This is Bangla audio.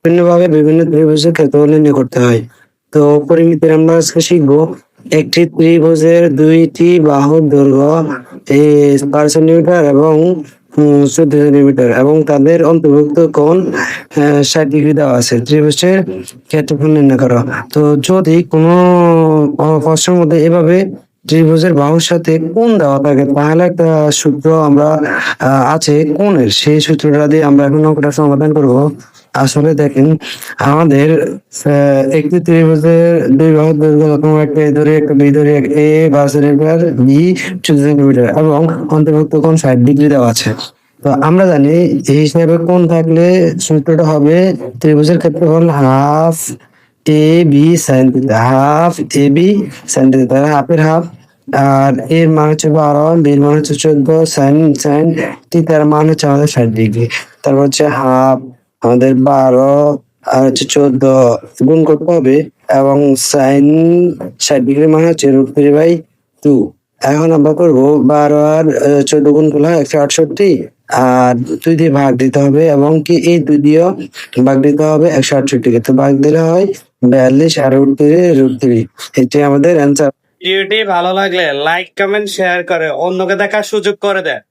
বিভিন্নভাবে বিভিন্ন ত্রিভুজের ক্ষেত্রফল নির্ণয় করতে হয়। তো পরিমিতির আমরা আজকে শিখবো একটি ত্রিভুজের দুইটি বাহুর দৈর্ঘ্য 5 সেন্টিমিটার এবং 14 সেন্টিমিটার এবং তাদের অন্তর্ভুক্ত কোণ 60 ডিগ্রি দেওয়া আছে। ত্রিভুজের ক্ষেত্রফল নির্ণয় করো। তো যদি কোনো প্রশ্নের মধ্যে এভাবে ত্রিভুজের বাহুর সাথে কোণ দেওয়া থাকে তাহলে একটা সূত্র আমরা আছে কোণের, সেই সূত্রটা দিয়ে আমরা এখন অঙ্কটা সমাধান করব। আসলে দেখেন আমাদের একটি ত্রিভুজের দুই বাহুর দৈর্ঘ্য যখন একটা এ ধরে একটা বি ধরে এ 12 সেন্টিমিটার বি 14 সেন্টিমিটার এবং অন্তর্ভুক্ত কোণ 60 ডিগ্রি দেওয়া আছে। তো আমরা জানি এই হিসাবে কোণ থাকলে সূত্রটা হবে ত্রিভুজের ক্ষেত্রফল half A B sine theta, half A B sine theta, হাফের হাফ। আর এর মান হচ্ছে 12, বির মান হচ্ছে 14, সাইন সাইন থিটার মান হচ্ছে আমাদের 60 ডিগ্রি। তারপর হচ্ছে হাফ আমাদের 12 আর হচ্ছে 14 গুণ করতে হবে এবং সাইন 60 ডিগ্রি মানে হচ্ছে √3/2। এখন আমরা করবো 12 আর 14 গুণ করলে 168 আর 2 দিয়ে ভাগ দিতে হবে এবং কি এই 2 দিয়েও ভাগ দিতে হবে 168কে। তো ভাগ দিলে হয় 42 আর √3 এটাই আমাদের অ্যান্সার। ভিডিওটি ভালো লাগলে লাইক কমেন্ট শেয়ার করে অন্যকে দেখার সুযোগ করে দেয়।